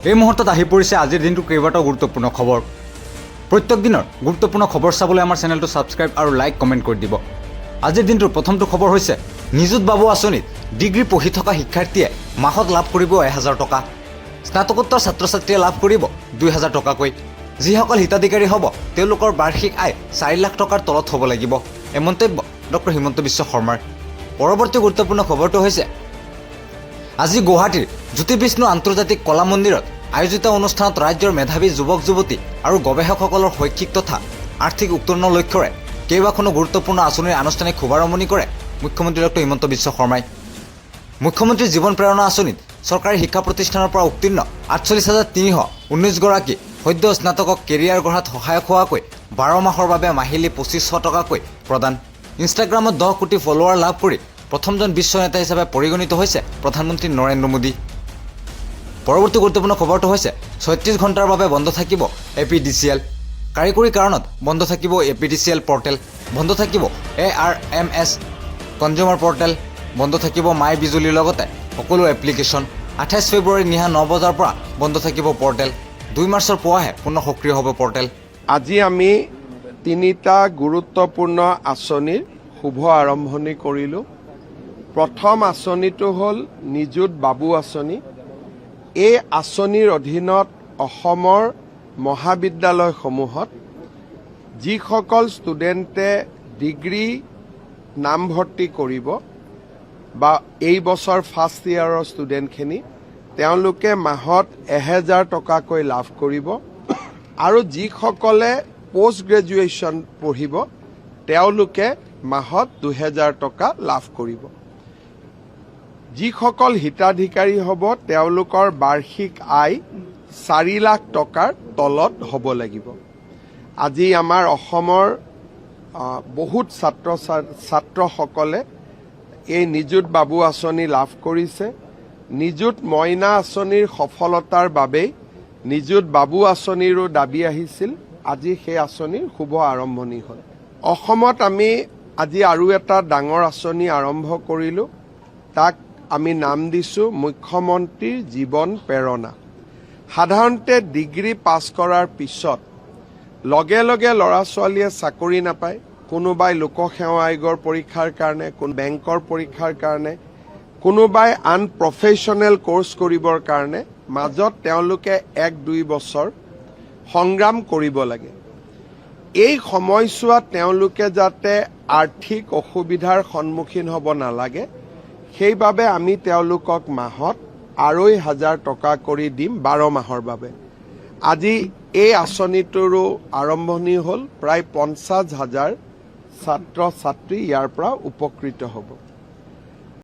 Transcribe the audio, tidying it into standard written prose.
এই মুহূৰ্তত আহি পৰিছে আজিৰ দিনটো কেইবাটাও গুৰুত্বপূৰ্ণ খবৰ। প্ৰত্যেক দিনৰ গুৰুত্বপূৰ্ণ খবৰ চাবলৈ আমাৰ চেনেলটো ছাবস্ক্ৰাইব আৰু লাইক কমেণ্ট কৰি দিব। আজিৰ দিনটোৰ প্ৰথমটো খবৰ হৈছে নিযুত বাবু আঁচনিত ডিগ্ৰী পঢ়ি থকা শিক্ষাৰ্থীয়ে মাহত লাভ কৰিব 1000 টকা। স্নাতকোত্তৰ ছাত্ৰ ছাত্ৰীয়ে লাভ কৰিব 2000 টকাকৈ। যিসকল হিতাধিকাৰী হ'ব তেওঁলোকৰ বাৰ্ষিক আয় 4 লাখ টকাৰ তলত হ'ব লাগিব, এই মন্তব্য ডক্টৰ হিমন্ত বিশ্ব শৰ্মাৰ। পৰৱৰ্তী গুৰুত্বপূৰ্ণ খবৰটো হৈছে আজি গুৱাহাটীৰ জ্যোতি বিষ্ণু আন্তৰ্জাতিক কলা মন্দিৰত আয়োজিত অনুষ্ঠানত ৰাজ্যৰ মেধাৱী যুৱক যুৱতী আৰু গৱেষকসকলৰ শৈক্ষিক তথা আৰ্থিক উত্তৰণৰ লক্ষ্যৰে কেইবাখনো গুৰুত্বপূৰ্ণ আঁচনিৰ আনুষ্ঠানিক শুভাৰম্ভণি কৰে মুখ্যমন্ত্ৰী ডক্টৰ হিমন্ত বিশ্ব শৰ্মাই। মুখ্যমন্ত্ৰীৰ জীৱন প্ৰেৰণা আঁচনিত চৰকাৰী শিক্ষা প্ৰতিষ্ঠানৰ পৰা উত্তীৰ্ণ 48,319 গৰাকী সদ্য স্নাতকক কেৰিয়াৰ গঢ়াত সহায়ক হোৱাকৈ 12 মাহৰ বাবে মাহিলী 2500 টকাকৈ প্ৰদান। ইনষ্টাগ্ৰামত 10 কোটি ফলোৱাৰ লাভ কৰি প্ৰথমজন বিশ্ব নেতা হিচাপে পৰিগণিত হৈছে প্ৰধানমন্ত্ৰী নৰেন্দ্ৰ মোদী। পৰৱৰ্তী গুৰুত্বপূৰ্ণ খবৰটো হৈছে 36 ঘণ্টাৰ বাবে বন্ধ থাকিব APDCL। কাৰিকৰী কাৰণত বন্ধ থাকিব APDCL পৰ্টেল, বন্ধ থাকিব ARMS কনজিউমাৰ পৰ্টেল, বন্ধ থাকিব মাই বিজুলীৰ লগতে সকলো এপ্লিকেশ্যন। 28 ফেব্ৰুৱাৰী নিশা 9 বজাৰ পৰা বন্ধ থাকিব পৰ্টেল। 2 মাৰ্চৰ পুৱাহে পুনৰ সক্ৰিয় হ'ব পৰ্টেল। আজি আমি 3টা গুৰুত্বপূৰ্ণ আঁচনিৰ শুভ আৰম্ভণি কৰিলোঁ। প্ৰথম আঁচনিটো হ'ল নিযুত বাবু আঁচনি। এই আঁচনিৰ অধীনত অসমৰ মহাবিদ্যালয়সমূহত যিসকল ষ্টুডেণ্টে ডিগ্ৰী নামভৰ্তি কৰিব বা এই বছৰ ফাৰ্ষ্ট ইয়াৰৰ ষ্টুডেণ্টখিনি, তেওঁলোকে মাহত 1000 টকাকৈ লাভ কৰিব আৰু যিসকলে পষ্ট গ্ৰেজুৱেশ্যন পঢ়িব তেওঁলোকে মাহত 2000 টকা লাভ কৰিব। যিসকল হিতাধিকাৰী হ'ব তেওঁলোকৰ বাৰ্ষিক আয় 4 লাখ টকাৰ তলত হ'ব লাগিব। আজি আমাৰ অসমৰ বহুত ছাত্ৰসকলে এই নিযুত বাবু আঁচনি লাভ কৰিছে। নিযুত মইনা আঁচনিৰ সফলতাৰ বাবেই নিযুত বাবু আঁচনিৰো দাবী আহিছিল। আজি সেই আঁচনিৰ শুভ আৰম্ভণি হ'ল। অসমত আমি আজি আৰু এটা ডাঙৰ আঁচনি আৰম্ভ কৰিলোঁ। তাক আমি নাম দিছোঁ মুখ্যমন্ত্ৰীৰ জীৱন প্ৰেৰণা। সাধাৰণতে ডিগ্ৰী পাছ কৰাৰ পিছত লগে লগে ল'ৰা ছোৱালীয়ে চাকৰি নাপায়। কোনোবাই লোকসেৱা আয়োগৰ পৰীক্ষাৰ কাৰণে, কোন বেংকৰ পৰীক্ষাৰ কাৰণে, কোনোবাই আনপ্ৰফেশ্যনেল কোৰ্চ কৰিবৰ কাৰণে মাজত তেওঁলোকে 1-2 বছৰ সংগ্ৰাম কৰিব লাগে। এই সময়ছোৱাত তেওঁলোকে যাতে আৰ্থিক অসুবিধাৰ সন্মুখীন হ'ব নালাগে, সেইবাবে আমি তেওঁলোকক মাহত 2500 টকা কৰি দিম 12 মাহৰ বাবে। আজি এই আঁচনিটোৰো আৰম্ভণি হ'ল। প্ৰায় 50,000 ছাত্ৰ ছাত্ৰী ইয়াৰ পৰা উপকৃত হ'ব।